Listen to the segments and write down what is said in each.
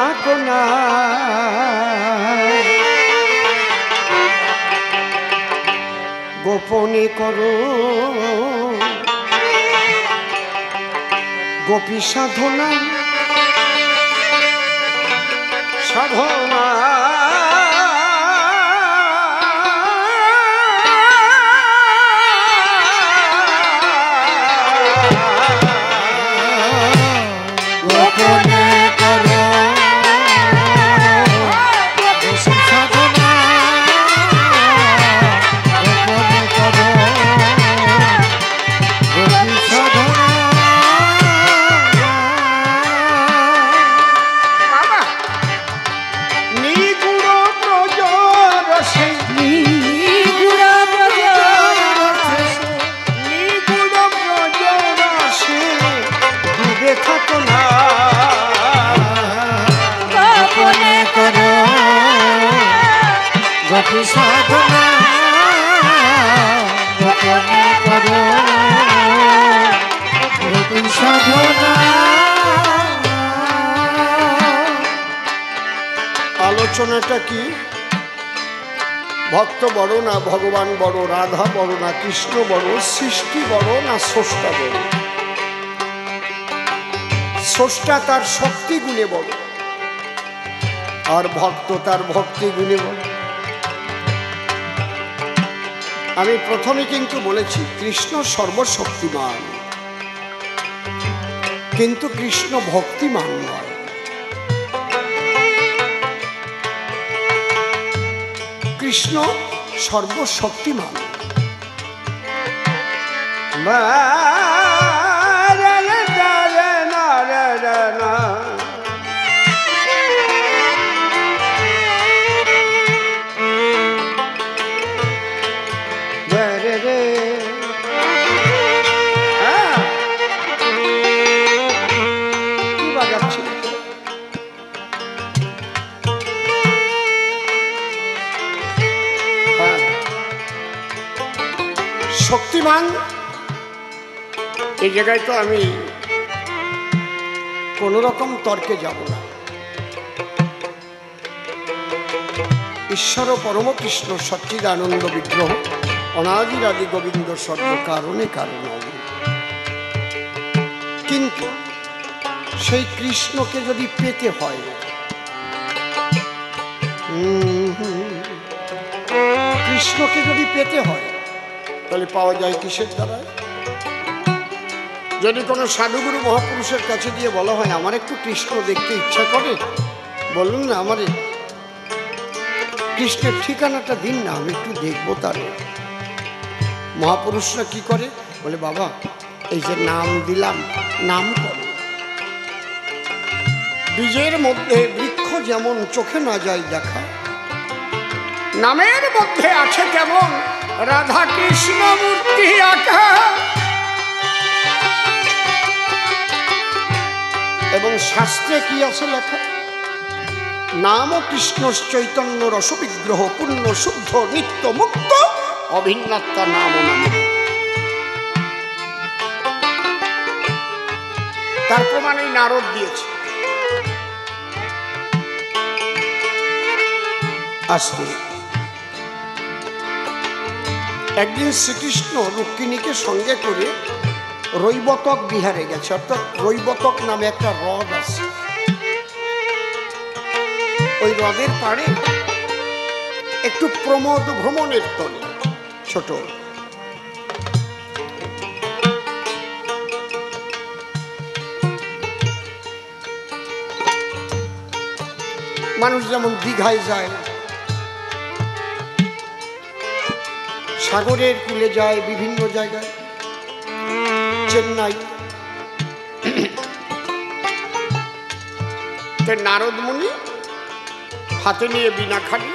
থাকো না, গোপনে করো গোপী সাধনা সাধনা। সাধনা গোপনে করো গোপী সাধনা। আলোচনাটা কি? ভক্ত বড় না ভগবান বড়, রাধা বড় না কৃষ্ণ বড়, সৃষ্টি বড় না স্রষ্টা বড়? স্রষ্টা তার শক্তি গুণে বড়, আর ভক্ত তার ভক্তি গুণে বড়। আমি প্রথমে কিন্তু বলেছি কৃষ্ণ সর্বশক্তিমান, কিন্তু কৃষ্ণ ভক্তিমান নয়। কৃষ্ণ সর্বশক্তিমান। শক্তিমান, এই জায়গায় তো আমি কোন রকম তর্কে যাব না। ঈশ্বর পরম কৃষ্ণ সচ্চিদানন্দ বিগ্রহ অনাদিরাদি গোবিন্দ সর্বকারণে কারণ। কিন্তু সেই কৃষ্ণকে যদি পেতে হয়, কৃষ্ণকে যদি পেতে হয় তাহলে পাওয়া যায় কিসের দ্বারা? যদি কোনো সাধুগুরু মহাপুরুষের কাছে দিয়ে বলা হয় আমার একটু কৃষ্ণ দেখতে ইচ্ছা করে, বলুন না আমার কৃষ্ণের ঠিকানাটা দিন না, আমি একটু দেখবো। তার মহাপুরুষরা কি করে? বলে বাবা এই যে নাম দিলাম, নাম করো। বীজের মধ্যে বৃক্ষ যেমন চোখে না যায় দেখা, নামের মধ্যে আছে কেমন রাধা কৃষ্ণ মূর্তি আঁকা। এবং শাস্ত্রে কি আছে লেখা? নাম কৃষ্ণ চৈতন্য রসবিগ্রহ পূর্ণ শুদ্ধ নিত্য মুক্ত অভিন্নাত্মা নাম নাম। তার প্রমাণ এই নারদ দিয়েছে। আসলে একদিন শ্রীকৃষ্ণ রুক্মিণীকে সঙ্গে করে রৈবতক বিহারে গেছে, অর্থাৎ রৈবতক নামে একটা হ্রদ আছে। ওই হ্রদের পাড়ে একটু প্রমোদ ভ্রমণের তলে ছোট মানুষ যেমন দীঘায় যায়, সাগরের কূলে যায়, বিভিন্ন জায়গায়, চেন্নাই। নারদ মুনি হাতে নিয়ে বীণাখানি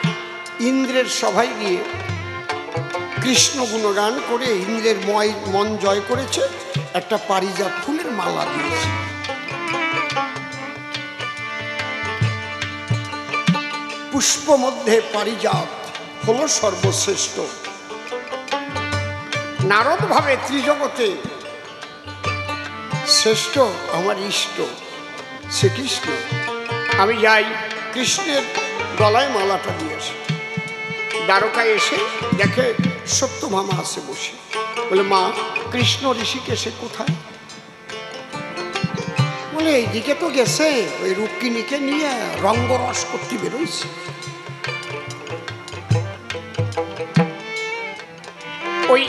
ইন্দ্রের সভায় গিয়ে কৃষ্ণ গুণগান করে ইন্দ্রের মন জয় করেছে, একটা পারিজাত ফুলের মালা দিয়েছে। পুষ্প মধ্যে পারিজাত হলো সর্বশ্রেষ্ঠ। নারদ ভাবে ত্রিজগতে শ্রেষ্ঠ আমার ইষ্ট শ্রীকৃষ্ণ। আমি যাই, কৃষ্ণের গলায় মালাটা দিয়েছে। দ্বারকায় এসে দেখে সত্যভামা আছে বসে। বলে, মা, কৃষ্ণ ঋষিকেশে কোথায়? বলে, এইদিকে তো গেছে, ওই রুক্মিণীকে নিয়ে রঙ্গরস করতে বেরোইছে। ওই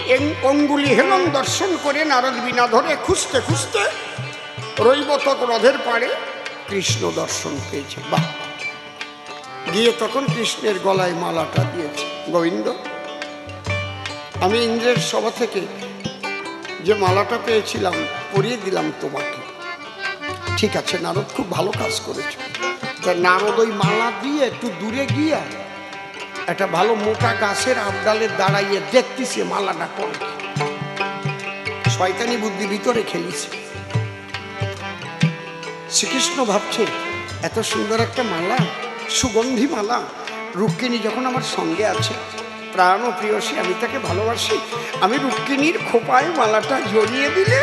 অঙ্গুলি হেলন দর্শন করে নারদ বিনা ধরে খুঁজতে খুঁজতে রৈবতক হ্রদের পাড়ে কৃষ্ণ দর্শন পেয়েছে। বাহ! গিয়ে তখন কৃষ্ণের গলায় মালাটা দিয়েছে। গোবিন্দ, আমি ইন্দ্রের সভা থেকে যে মালাটা পেয়েছিলাম পরিয়ে দিলাম তোমাকে। ঠিক আছে নারদ, খুব ভালো কাজ করেছে। তা নারদ ওই মালা দিয়ে একটু দূরে গিয়া একটা ভালো মোটা গাছের আবডালে দাঁড়াইয়ে দেখতেছে মালাটা কোন। শয়তানি বুদ্ধি ভিতরে খেলিছে। শ্রীকৃষ্ণ ভাবছে, এত সুন্দর একটা মালা, সুগন্ধি মালা, রুক্মিণী যখন আমার সঙ্গে আছে, প্রাণ ও প্রিয়সী, আমি তাকে ভালোবাসি, আমি রুক্মিণীর খোপায় মালাটা জড়িয়ে দিলে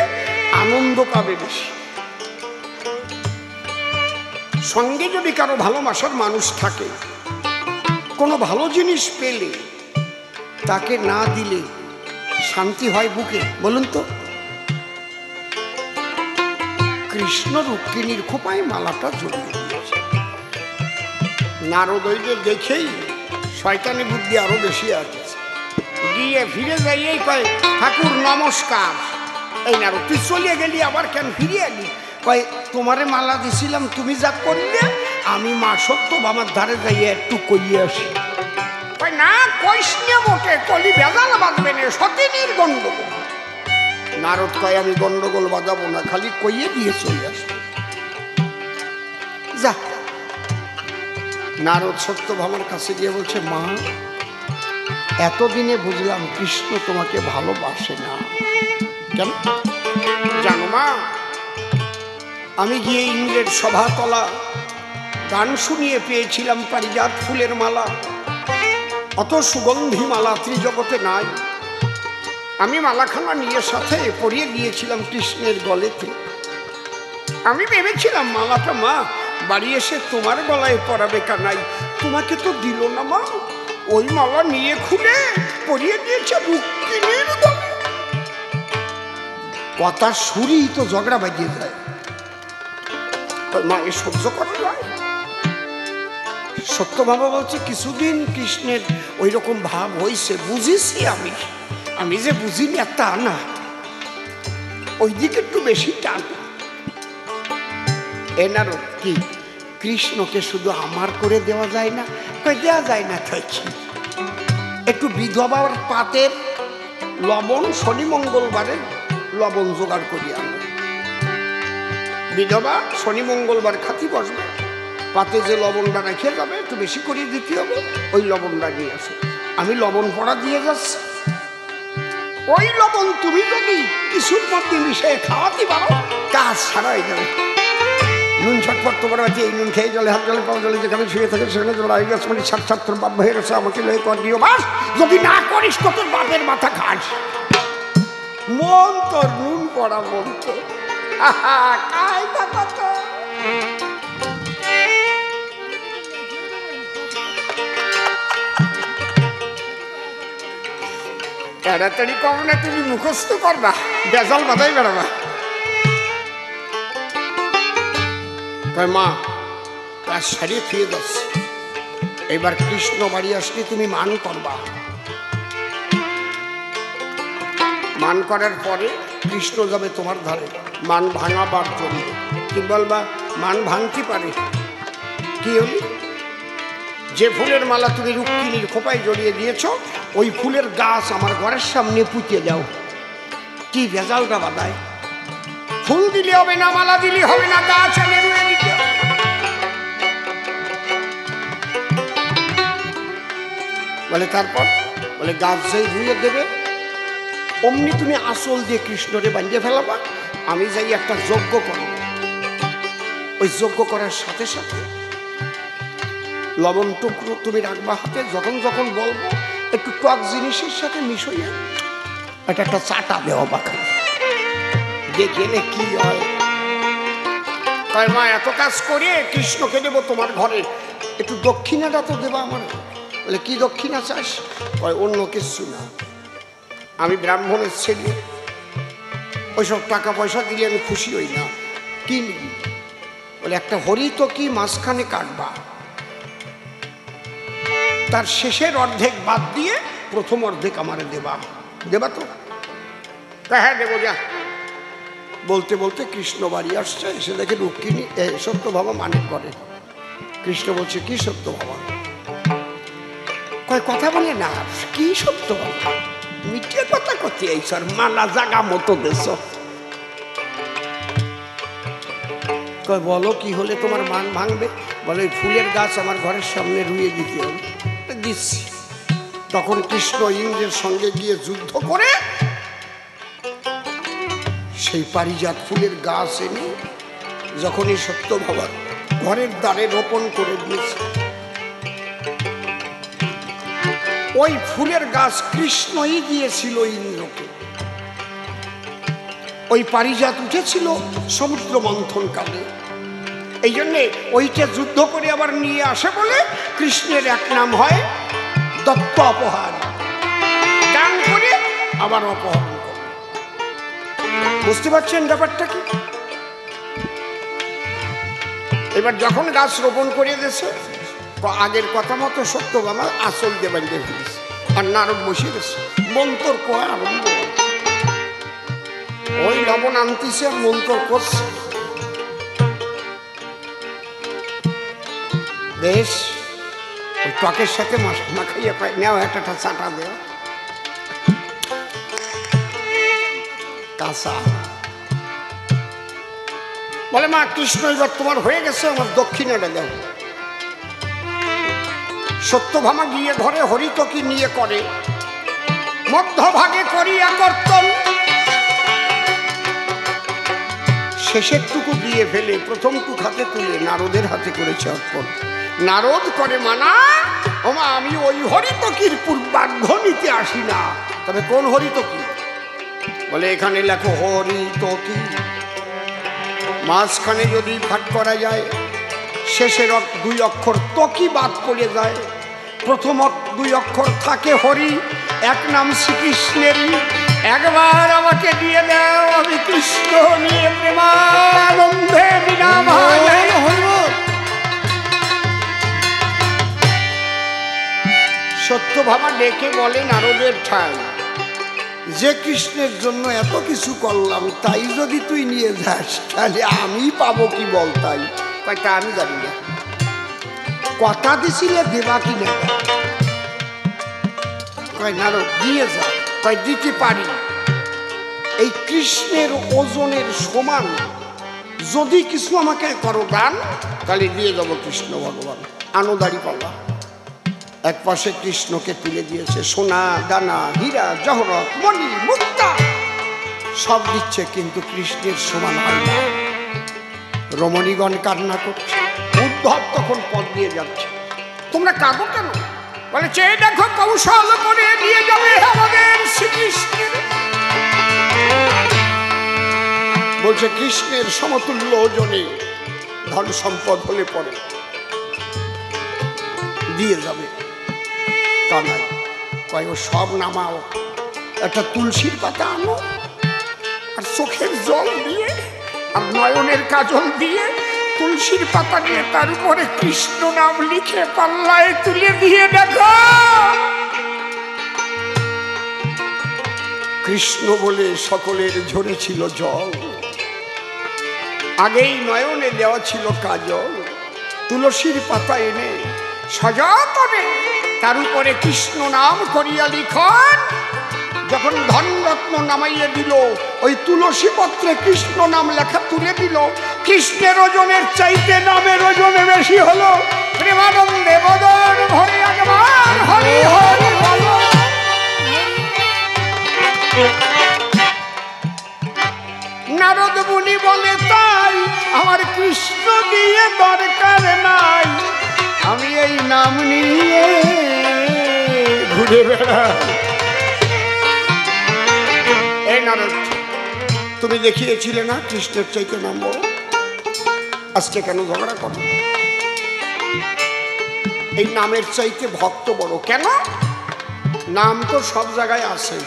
আনন্দ পাবে বেশি। সঙ্গে যদি কারো ভালোবাসার মানুষ থাকে, কোনো ভালো জিনিস পেলে তাকে না দিলে শান্তি হয় বুকে? বলুন তো। কৃষ্ণ রুক্মিণীর খোপায় মালাটা জড়িয়ে দিয়েছে। নারদ ওইকে দেখেই শয়তানি বুদ্ধি আরো বেশি আছে, গিয়ে ফিরে যাইয়েই কয়, ঠাকুর নমস্কার। এই নারদ, তুই চলিয়ে গেলি, আবার কেন ফিরে এলি? কয়, তোমারে মালা দিছিলাম, তুমি যা করলে, আমি মা সত্যভামার ধারে যাইয়ে একটু কইয়ে আসি। কয়, না কইস না বটে, কলি বেজাল বাঁধবে না, সতীনীর গন্ডগোল। নারদ কয়, আমি গন্ডগোল বাজাবো না, খালি কইয়ে দিয়ে চলে আসবো। যা। নারদ সত্যভামার কাছে গিয়ে বলছে, মা, এতদিনে বুঝলাম কৃষ্ণ তোমাকে ভালোবাসে না। কেন জানো মা? আমি গিয়ে ইন্দ্রের সভাতলা গান শুনিয়ে পেয়েছিলাম পারিজাত ফুলের মালা। অত সুগন্ধি মালা ত্রিজগতে নাই। আমি মালাখানা নিয়ে সাথে পরিয়ে দিয়েছিলাম কৃষ্ণের গলেতে। আমি ভেবেছিলাম মালাটা মা বাড়ি এসে তোমার গলায় পরাবে, কানাই তোমাকে তো দিল না মা। ওই মালা নিয়ে খুলে পরিয়ে দিয়েছে রুক্মিণীর গলে। কথা শুরি তো ঝগড়া বাজিয়ে যায়। মা, এ সহ্য করা যায়? সত্যভামা বলছে, কিছুদিন কৃষ্ণের ওই রকম ভাব হয়েছে, বুঝেছি আমি। আমি যে বুঝিনি তা না, ওই দিকে একটু বেশি টান। এনার কি কৃষ্ণকে শুধু আমার করে দেওয়া যায় না? দেওয়া যায় না। থাকি একটু বিধবার পাতের লবণ শনি মঙ্গলবারে লবণ জোগাড় করি আনবো। বিধবা শনি মঙ্গলবার খাতি বসবে, পাতে যে লবণটা রেখে যাবে একটু বেশি করে দিতে হবে, ওই লবণটা নিয়ে আসে। আমি লবণ পড়া দিয়ে যাচ্ছি। ওই লবণ তুমি যদি কিছুর মধ্যে মিশিয়ে খাওয়াতে পারো, কাজ ছাড়াই যাবে। নুন ছটফট তোমার আছে, এই নুন খেয়ে জলে হাত জলে পাওয়া জলে যেখানে শুয়ে থাকে সেখানে জল গেছে, মানে ছাত্র বাপ হয়ে গেছে, আমাকে লয়ে কর দিও বাস। যদি না করিস তো তোর বাপের মাথা খাস। মন তোর নুন পড়া মন তো তাড়াতাড়ি কম না, তুমি মুখস্থ করবা, বেজাল বাধাই বেড়াবা। মা তার সারিয়ে ফিরে যাচ্ছে। এবার কৃষ্ণ বাড়ি আসলে তুমি মান করবা। মান করার পরে কৃষ্ণ যাবে তোমার ধারে মান ভাঙাবার জন্য। কি বলবা? মান ভাঙতে পারে। কি হলি? যে ফুলের মালা তুমি রুক্মিণীর খোপায় জড়িয়ে দিয়েছ, ওই ফুলের গাছ আমার ঘরের সামনে পুঁতে দাও। কি ভেজালটা বাদায়? ফুল দিলে হবে না, মালা দিলে হবে না, গাছ এনে রুয়ে দিতে হবে। বলে তারপর বলে গাছ যেই রুয়ে দেবে অমনি তুমি আসল দিয়ে কৃষ্ণরে বাঁধিয়ে ফেলাবা। আমি যাই একটা যজ্ঞ করব। ওই যজ্ঞ করার সাথে সাথে লবণ টুকরো তুমি রাখবা হাতে। যখন যখন বলবো একটু টক জিনিসের সাথে মিশিয়ে এটা একটা চাটা দেওয়া বাখা, দেখে কি হয়। কয় মা এত কাজ করে কৃষ্ণকে দেবো তোমার ঘরে, একটু দক্ষিণাটা তো দেবা আমার। বলে কি দক্ষিণা চাস? কয় অন্য কিছু না, আমি ব্রাহ্মণের ছেলে, ওইসব টাকা পয়সা দিলে আমি খুশি হই না। কি নিবি? বলে একটা হরি তো কি মাঝখানে কাটবা, তার শেষের অর্ধেক বাদ দিয়ে প্রথম অর্ধেক আমারে দেবা। দেবা তো? হ্যাঁ দেবো, যা। বলতে বলতে কৃষ্ণ বাড়ি আসছে, এসে দেখে রুক্মিণী সত্যভামা মানিক করে। কৃষ্ণ বলছে কি সত্যভামা? কয় কথা বলে না, কি সত্যভামা? মিটিয়ে কথা করতে এইসব মালা জাগা মতো দেশ। কয় বলো কি হলে তোমার মান ভাঙবে? বলে ফুলের গাছ আমার ঘরের সামনে রুইয়ে দিতে হবে। দিচ্ছি। তখন কৃষ্ণ ইন্দ্রের সঙ্গে গিয়ে যুদ্ধ করে সেই পারিজাত ফুলের গাছ এনে যখনই সত্যভামার ঘরের দ্বারে রোপণ করে দিয়েছে, ওই ফুলের গাছ কৃষ্ণই দিয়েছিল ইন্দ্রকে। ওই পারিজাত উঠেছিল সমুদ্র মন্থন কালে, এই জন্যে ওইটা যুদ্ধ করে আবার নিয়ে আসে বলে কৃষ্ণের এক নাম হয় দত্ত অপহার। দান করে আবার অপহরণ করে। বুঝতে পারছেন ব্যাপারটা কি? এবার যখন গাছ রোপণ করে দিয়েছে, আগের কথা মতো সত্যভামা আসল দেবেন ফেলেছে, আর নারদ বসে গেছে মন্তর কোয়া আরম্ভ। ওই লবণ আনতেছে আর মন্তর করছে। বেশ, ওই টকের সাথে মাখাইয়া পাই নেও, একটা চাটা দেও কাঁচা। বলে মা কৃষ্ণ এবার তোমার হয়ে গেছে, আমার দক্ষিণাটা দেও। সত্যভামা গিয়ে ঘরে হরিতকি নিয়ে করে মধ্যভাগে করিয়া কর্তন, শেষের টুকু দিয়ে ফেলে প্রথমটুক হাতে তুলে নারদের হাতে করেছে অর্পণ। নারদ করে মানা, ওমা আমি ওই হরিতকির পূর্বাঘ্য নিতে আসি না। তবে কোন হরিতকি? বলে এখানে লেখো হরিতকি। মাঝখানে যদি ভাগ করা যায়, শেষের দুই অক্ষর তকি বাদ পড়ে যায়, প্রথম দুই অক্ষর থাকে হরি, এক নাম শ্রীকৃষ্ণেরই। একবার আমাকে দিয়ে দাও, আমি কৃষ্ণ নিয়ে প্রেমানন্দে বিনা সত্যভামা ডেকে বলে নারদের ঠাই, যে কৃষ্ণের জন্য এত কিছু করলাম, তাই যদি তুই নিয়ে যাস তাহলে আমি পাবো কি বল? তাই কয়টা আমি জানি না, কথা দিছিলে দেবা কি না? কয় নারদ দিয়ে যা। কয় দিতে পারি, এই কৃষ্ণের ওজনের সমান যদি কিছু আমাকে করো দান, তাহলে দিয়ে যাবো কৃষ্ণ ভগবান। আনোদারি পাল্লা এক পাশে কৃষ্ণকে তুলে দিয়েছে, সোনা দানা হীরা জহরত মণি মুক্তা সব দিচ্ছে, কিন্তু কৃষ্ণের সমান হয় না। রমণীগণ কান্না করছে, উদ্ধব তখন পথ দিয়ে যাচ্ছে। তোমরা কাঁদো কেন? বলে চেয়ে দেখো কৌশল করে নিয়ে যাবে আমাদের শ্রীকৃষ্ণের। বলছে কৃষ্ণের সমতুল্য ওজনে ধন সম্পদ হলে পরে দিয়ে যাবে। তা নয়, কয় ও সব নামাও, একটা তুলসীর পাতা আনো, আর চোখের জল দিয়ে আর নয়নের কাজল দিয়ে তুলসীর পাতা নিয়ে তার উপরে কৃষ্ণ নাম লিখে পাল্লায় তুলে দিয়ে দেখো কৃষ্ণ বলে সকলের ঝরেছিল জল। আগেই নয়নে দেওয়া ছিল কাজল, তুলসীর পাতা এনে সযত্নে তার উপরে কৃষ্ণ নাম করিয়া লিখন। যখন ধনরত্ন নামাইয়ে দিল, ওই তুলসী পত্রে কৃষ্ণ নাম লেখা তুলে দিল। কৃষ্ণের ওজনের চাইতে নামের ওজনে বেশি হলো। প্রেমানন্দে বদন ভরে একবার হরি হরি বলো। নারদ মুনি বলে তাই আমার কৃষ্ণ দিয়ে দরকার নাই, আমি এই নাম নিয়ে ঘুরে বেড়াই। এই নারদ, তুমি দেখিয়েছিলে না কৃষ্ণের চাইতে নাম বড়? আজকে কেন ঝগড়া করো? এই নামের চাইতে ভক্ত বড়। কেন? নাম তো সব জায়গায় আছে,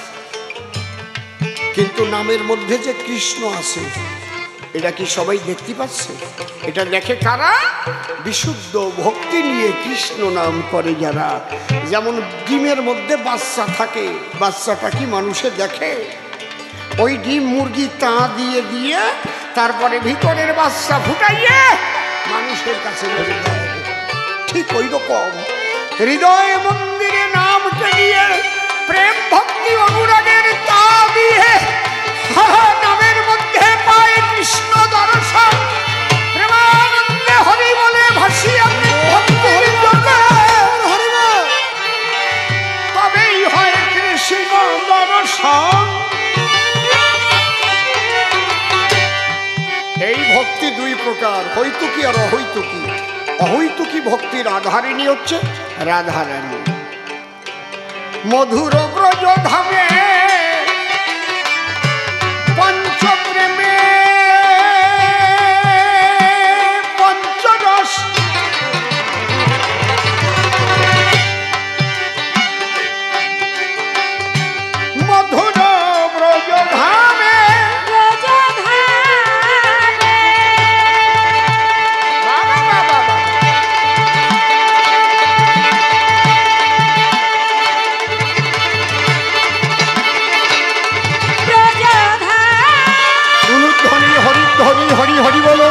কিন্তু নামের মধ্যে যে কৃষ্ণ আছে এটা কি সবাই দেখতে পাচ্ছে? এটা দেখে কারা? বিশুদ্ধ ভক্তি নিয়ে কৃষ্ণ নাম করে যারা। যেমন ডিমের মধ্যে বাচ্চা থাকে, বাচ্চাটা কি মানুষে দেখে? ওই ডিম মুরগি তা দিয়ে দিয়ে তারপরে ভিতরের বাচ্চা ফুটাইয়ে মানুষের কাছে ধরে দেয়। ঠিক ওই রকম হৃদয় মন্দিরে নামকে নিয়ে প্রেম ভক্তি অনুরাগের তা দিয়ে নামের মধ্যে পায় কৃষ্ণ দর্শন। প্রেমানন্দে হরি বলে ভাসিয়ে ভক্তির জোরে তবেই হয় কৃষ্ণ দর্শন। এই ভক্তি দুই প্রকার, হইতুকি আর অহৈতুকি। অহৈতুকি ভক্তির আধারিণী হচ্ছে রাধারানী। মধুর ব্রজ ধামে পঞ্চপ্রেমে পঞ্চরস মধুর ব্রজ ধামে হরি হরি হরি বলো।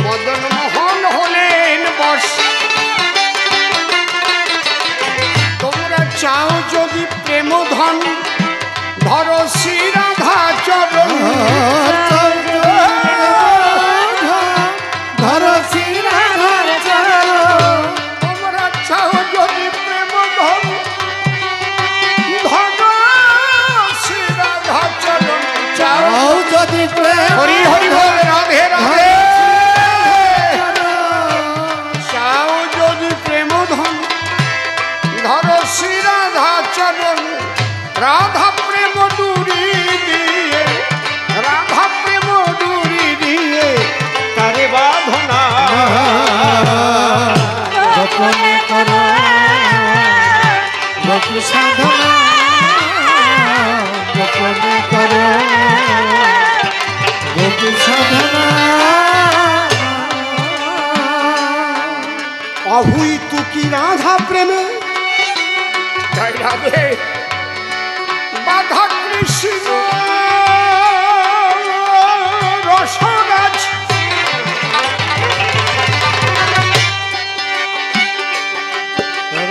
মদন মোহন হলেন বশ। তোমরা চাও যদি প্রেম ধন ধরো শ্রী রাধা চরণ। ধরো শ্রী রাধা চরণ। তোমরা চাও যদি প্রেম ধন ধরো শ্রী রাধা চরণ। চাও যদি প্রেম হরি হরি বল রাধে রাধে। চাও যদি প্রেম ধন ধরো শ্রী রাধা চরণ। রাধা প্রেম ডুরি দিয়ে, রাধা প্রেম ডুরি দিয়ে তারে বাঁধনা। গোপনে করো গোপী সাধনা। গোপনে করো গোপী সাধনা। অহুই তুকি রাধা প্রেমে জয় রাধে বাধা কৃষ্ণ রসরাজ।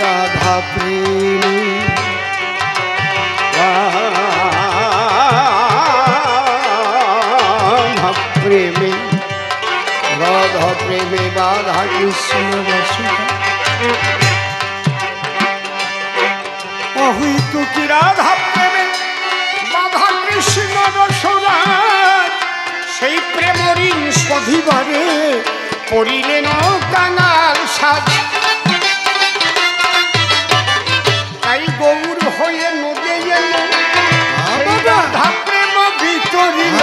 রাধা প্রেমে রাধা প্রেমে রাধা প্রেমে রাধা কৃষ্ণ রসিকা। অহুই তুকি রাধা প্রেমে বাধা কৃষ্ণ রসরাজ। সেই প্রেম ঋণ শোধিবারে পড়িলেন কাঙাল সাজ, তাই গৌর হয়ে নদে এলো রাধা প্রেম ভিতরিল।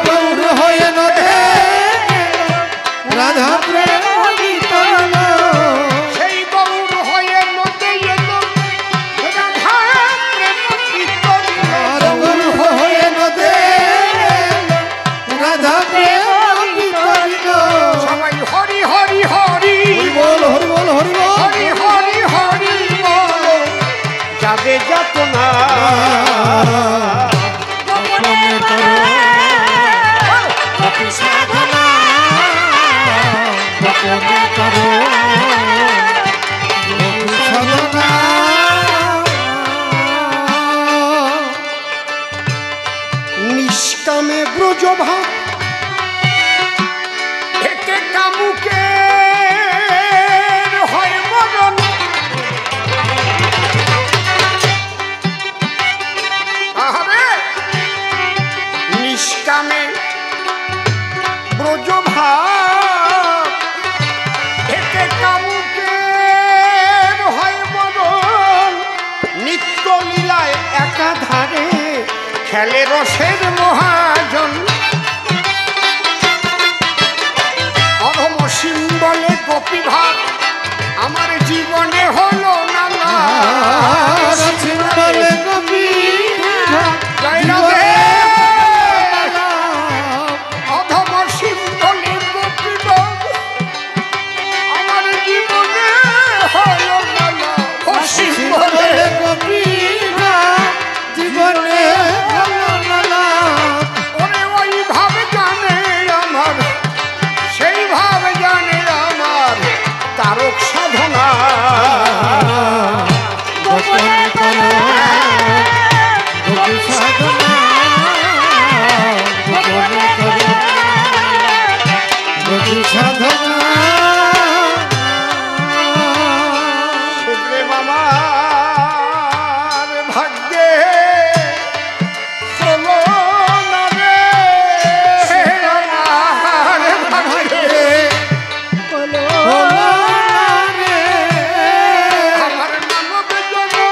গৌর হয়ে নদে রাধা প্রেম ভিতরিল। সেই গৌর হয়ে নদে এলো রাধা প্রেম ভিতরিল। গৌর হয়ে নদে রাধা প্রেম ভিতরিল। সবাই হরি হরি হরি বল, হরি বল, হরি বল, হরি হরি হরি বল, যাবে যত না গোপনে করো গোপী সাধনা, গোপনে করো গোপী সাধনা। নিষ্কামে ব্রজভাব এতে কামুকে হয় মরণ। আহারে নিষ্কামে ব্রজভাব এতে কামুকে হয় মরণ। নিত্য লীলায় একাধারে খেলে রসের মহাজন। অধম সিম্বলে গোপী ভাব আমার জীবনে হলো না লাভ। সিম্বলে গোপী জয় রাধে। অধম সিম্বলে গোপী ভাব আমার জীবনে হলো না লাভ। সিম্বলে গোপী জীবনে হলো না লাভ। ওরে ওই ভাব জানে আমার, সেই ভাব জানে আমার তারক সাধনা। গোপনে করো গোপী সাধনা, গোপনে করো গোপী সাধনা। প্রেম আমার ভাগ্যে হলো না রে, আমার ভাগ্যে হলো না রে, আমার মানব জনম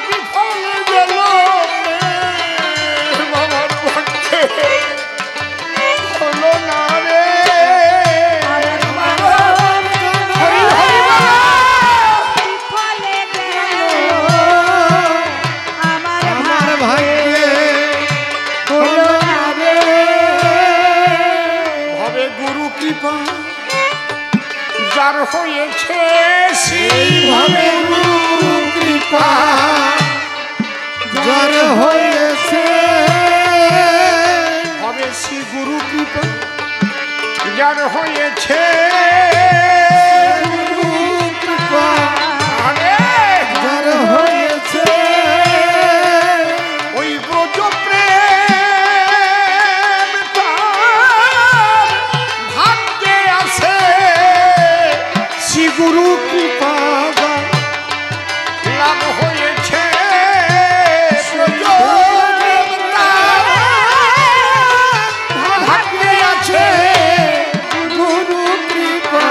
বিফল গেল রে, আমার ভাগ্যে হলো না রে। হরি হরি বল। আমার ভাগ্যে হলো না রে। হবে গুরু কৃপা যার হয়েছে সেইভাবে গুরু কৃপা যার হয়েছে, হবে শ্রী গুরু কৃপা যার হয়েছে। গুরু কৃপা আরে যার হয়েছে, ওই ব্রজ প্রেম তার ভাগ্যে আছে। শ্রী গুরু কৃপা যার লাভ হয়েছে। ব্রজ প্রেম তার ভাগ্যে আছে। গুরু কৃপা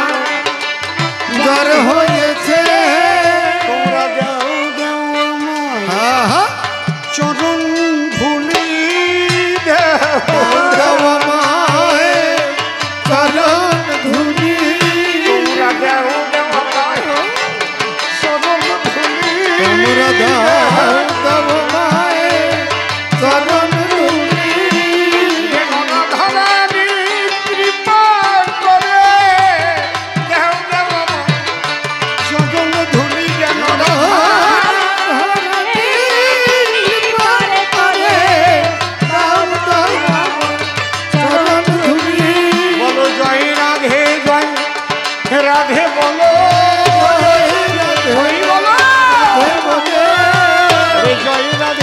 যার হয়েছে। তোমরা দাও দাও আমায় আহা, চরণ ধুলি দাও। দাও আমায় চরণ ধুলি। তোমরা দাও দাও আমায় চরণ ধুলি তোমরা দাও দাও আমায় চরণ ধুলি। ধরানি কৃপা করে দাও দাও আমায় চরণ ধুলি যেন বলো জয় রাধে জয় রাধে বলো হরি বলো জয় রাধে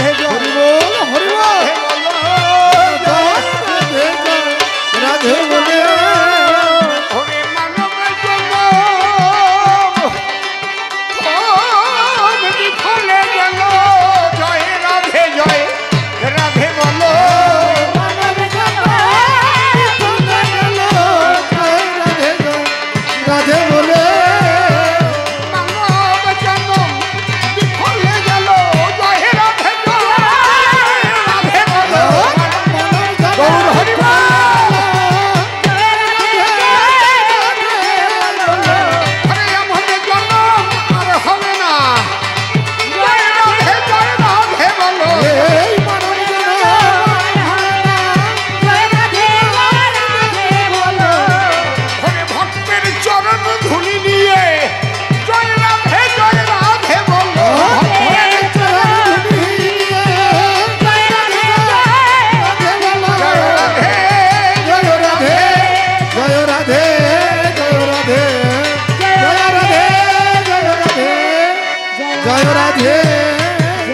রাধে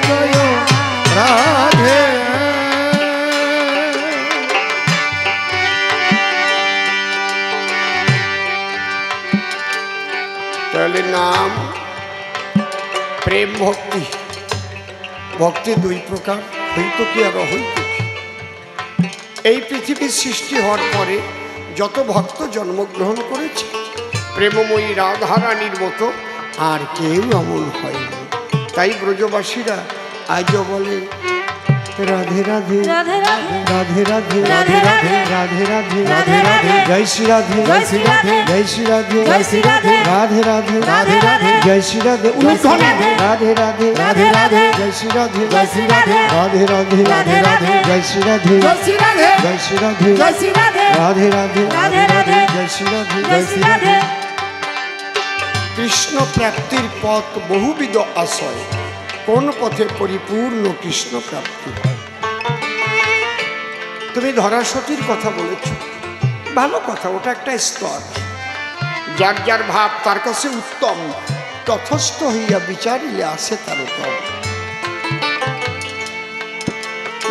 জয় রাধে। তাহলে নাম প্রেম ভক্তি, ভক্তি দুই প্রকার, হইতুকি আর অহৈতুকি। এই পৃথিবীর সৃষ্টি হওয়ার পরে যত ভক্ত জন্মগ্রহণ করেছে প্রেমময়ী রাধারানীর মতো আর কেউ এমন হয়নি। তাই ব্রজবাসীরা আজও বলে রাধে রাধে রাধে রাধে রাধে রাধে রাধে রাধে রাধে রাধে রাধে জয় শ্রী রাধে জয় শ্রী রাধে জয় শ্রী রাধে জয় শ্রী রাধে রাধে রাধে রাধে রাধে জয় শ্রী রাধে রাধে রাধে রাধে রাধে জয় শ্রী রাধে জয় শ্রী রাধে রাধে রাধে রাধে রাধে জয় শ্রী রাধে জয় শ্রী রাধে জয় শ্রী রাধে জয় শ্রী রাধে রাধে রাধে রাধে রাধে জয় শ্রী রাধে জয় শ্রী রাধে। কৃষ্ণ প্রাপ্তির পথ বহুবিধ আশয়, কোন পথে পরিপূর্ণ কৃষ্ণ প্রাপ্তি হয়। তুমি ধরাসতির কথা বলেছ, ভালো কথা, ওটা একটা স্তর। যার যার ভাব তার কাছে উত্তম, তথস্থ হইয়া বিচারিলে আসে তার উত্তম।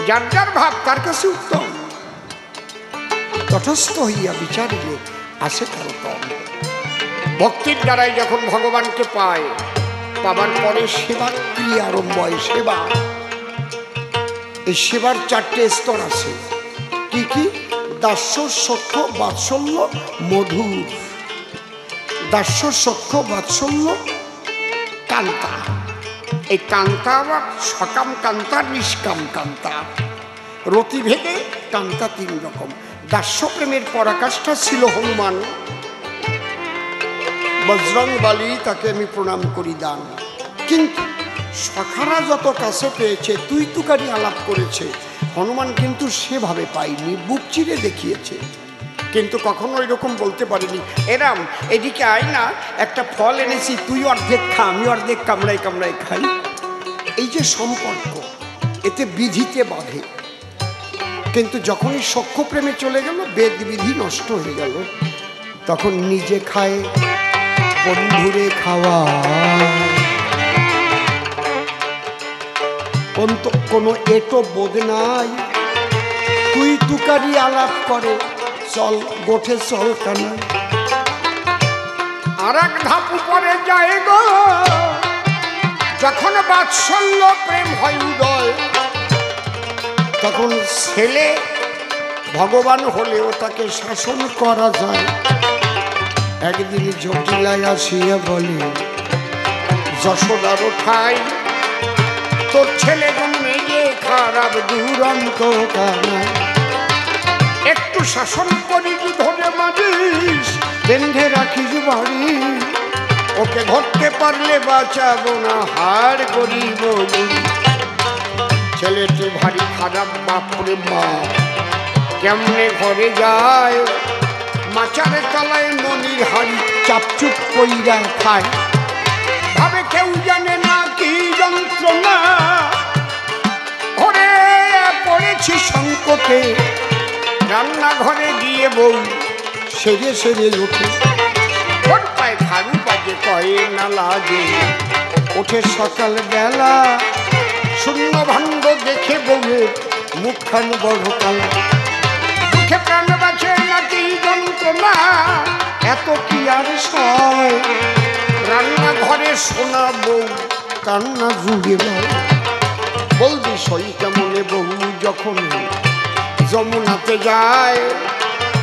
যার যার ভাব তার কাছে উত্তম, তথস্থ হইয়া বিচারিলে আসে তার উত্তম। ভক্তির দ্বারাই যখন ভগবানকে পায়, পাবার পরে সেবার ক্রিয়া আরম্ভ হয়। সেবা, এই সেবার চারটে স্তর আছে। কি কি? দাস্য, সখ্য, বাৎসল্য, মধুর। দাস্য, সখ্য, বাৎসল্য, কান্তা। এই কান্তা আবার সকাম কান্তা, নিষ্কাম কান্তা। রতিভেদে কান্তা তিন রকম। দাস্য প্রেমের পরাকাষ্ঠা ছিল হনুমান। বজরং বালি, তাকে আমি প্রণাম করি দান। কিন্তু সখারা যত কাছে পেয়েছে, তুই তুকারি আলাপ করেছে, হনুমান কিন্তু সেভাবে পাইনি, বুক চিরে দেখিয়েছে। কিন্তু কখনো এরকম বলতে পারিনি, এরাম এদিকে আয় না, একটা ফল এনেছি, তুই অর্ধেক খা, আমি অর্ধেক কামড়াই কামড়াই খাই। এই যে সম্পর্ক, এতে বিধিতে বাঁধে। কিন্তু যখনই সখ্য প্রেমে চলে গেল, বেদ বিধি নষ্ট হয়ে গেল। তখন নিজে খায়, বন্ধুরে খাওয়া, কোনো এটো বোধ নাই। তুই তুকারি আলাপ করে, চল গোঠে চল কানাই। আর এক ধাপ উপরে যায় গো, যখন বাৎসল্য প্রেম হয় উদয়, তখন ছেলে ভগবান হলেও তাকে শাসন করা যায়। একদিন জটিলায় আসিয়া বলে, যশোদার ঠাই তোর ছেলে জন্মে যে খারাপ দুরন্ত কানা, একটু শাসন করি ধরে মারিস, বেঁধে রাখিস বাড়ি, ওকে ধরতে পারলে বাঁচাবো না, হার করিব। ছেলেটি ভারী খারাপ, বাপরে মা কেমনে ঘরে যায়, মাচারে তলায় মনির হাড়ি চাপচুপ কইরা খায়। ভাবে কেউ জানে না কি যন্ত্রণা, ঘরে পড়েছি সংকটে, রান্নাঘরে গিয়ে বউ সেরে সেরে ওঠে। ওর পায়ে ঝাড়ু বাজে, কয়ে না লাগে, ওঠে সকাল বেলা, শূন্য ভাণ্ড দেখে বউয়ের মুখখান বড় কালা। মুখে প্রাণ বাঁচে নাকি যন্ত্রণা, এত কি আর সয়, রান্নাঘরে শোনা বউ কান্না জুড়ে নয়। বলবি সই কেমনে বউ যখন যমুনাতে যায়,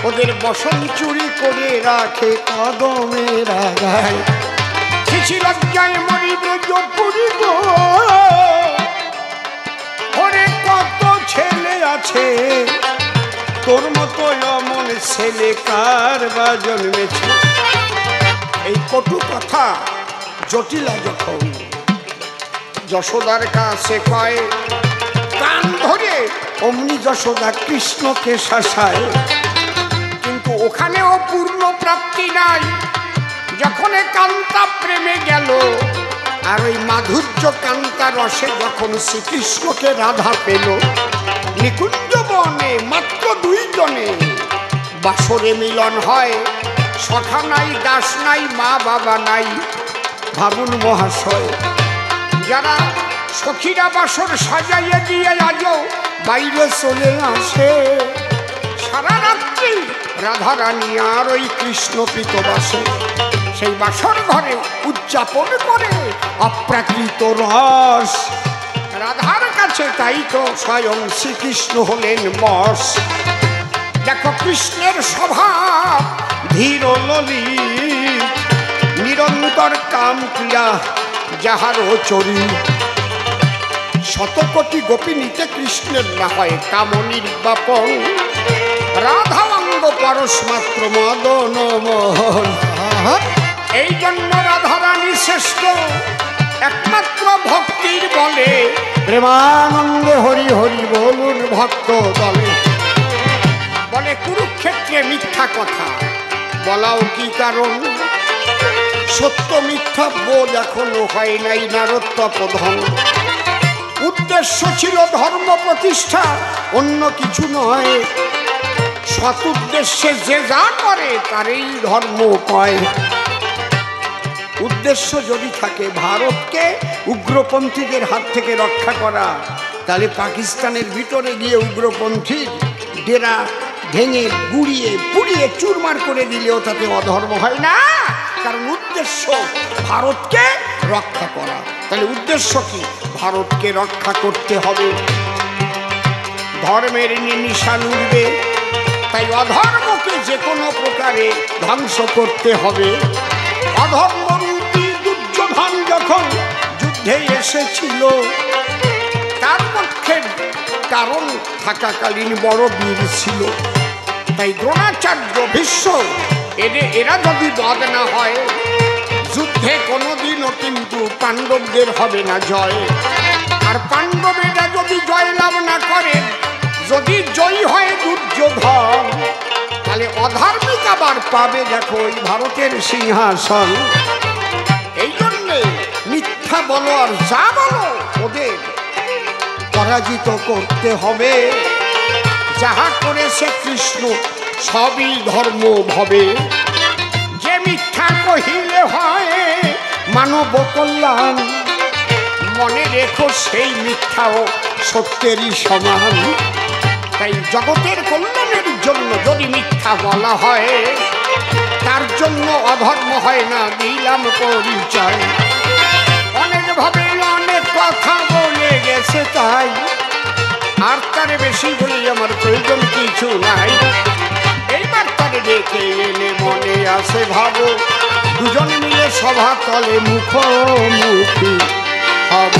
ওদের বসন চুরি করে রাখে কদমের আগায়। শিশি লজ্জায় মরিব জপুরিব, ওরে কত ছেলে আছে, তোর মতো অমন ছেলে কার বা জন্মেছে। এই কটু কথা জটিলা যখন যশোদার কাছে কয়, কান ধরে অমনি যশোদা কৃষ্ণকে শাসায়। কিন্তু ওখানেও পূর্ণ প্রাপ্তি নাই। যখন কান্তা প্রেমে গেল, আর ওই মাধুর্য কান্তা রসে যখন শ্রীকৃষ্ণকে রাধা পেল, নিকুঞ্জ বনে মাত্র দুইজনে বাসরে মিলন হয়। সখা নাই, দাস নাই, মা বাবা নাই, ভাবুন মহাশয়। যারা সখীরা বাসর সাজাইয়ে দিয়ে আজও বাইরে চলে আসে, সারা রাত্রি রাধারানী আর ওই কৃষ্ণ পীতবাসে সেই বাসর ঘরে উদযাপন করে অপ্রাকৃত রস। রাধার কাছে তাই তো স্বয়ং শ্রীকৃষ্ণ হলেন বশ। দেখো কৃষ্ণের স্বভাব ধীর ললিত, নিরন্তর কাম ক্রিয়া যাহারও চরিত। শতকোটি গোপিনীতে কৃষ্ণের না হয় কাম নির্বাপন, রাধা অঙ্গ পরশ মাত্র মদন মোহন। এই জন্য রাধারানী শ্রেষ্ঠ, একমাত্র ভক্তির বলে প্রেমানন্দে হরি হরি বলুন ভক্ত দলে। বলে কুরুক্ষেত্রে মিথ্যা কথা বলাও কি কারণ, সত্য মিথ্যা বোধ এখনো হয় নাই নারোত্তপধন। উদ্দেশ্য ছিল ধর্ম প্রতিষ্ঠা, অন্য কিছু নয়। সৎ উদ্দেশ্যে যে যা করে তারই ধর্ম কয়। উদ্দেশ্য যদি থাকে ভারতকে উগ্রপন্থীদের হাত থেকে রক্ষা করা, তাহলে পাকিস্তানের ভিতরে গিয়ে উগ্রপন্থীর ডেরা ভেঙে গুড়িয়ে পুড়িয়ে চুরমার করে দিলেও তাতে অধর্ম হয় না, কারণ উদ্দেশ্য ভারতকে রক্ষা করা। তাহলে উদ্দেশ্য কি? ভারতকে রক্ষা করতে হবে, ধর্মের নিশান উঠবে, তাই অধর্মকে যে কোনো প্রকারে ধ্বংস করতে হবে। অধর্মরূপী দুর্যোধন যখন যুদ্ধে এসেছিল, তার পক্ষে কারণ থাকাকালীন বড় বীর ছিল, তাই দ্রোণাচার্য ভীষ্ম এরা যদি বাদ না হয়, যুদ্ধে কোনোদিনও কিন্তু পাণ্ডবদের হবে না জয়। আর পাণ্ডবেরা যদি জয়লাভ না করে, যদি জয়ী হয় দুর্যোধন, তাহলে অধার্মিক আবার পাবে দেখো ওই ভারতের সিংহাসন। এই জন্যে মিথ্যা বলো আর যা বলো ওদের পরাজিত করতে হবে। যাহা করেছে কৃষ্ণ সবই ধর্ম ভবে, যে মিথ্যা কহিলে হয় মানব কল্যাণ, মনে রেখো সেই মিথ্যাও সত্যেরই সমান। তাই জগতের কল্যাণের জন্য যদি মিথ্যা বলা হয়, তার জন্য অধর্ম হয় না, দিলাম পরিচয়। অনেক ভাবে অনেক কথা বলে গেছে, তাই আর তারে বেশি বলি আমার প্রয়োজন কিছু নাই। এইবার তারে ডেকে এনে মনে আসে ভাবো, দুজন মিলে সভা তলে মুখোমুখি হব।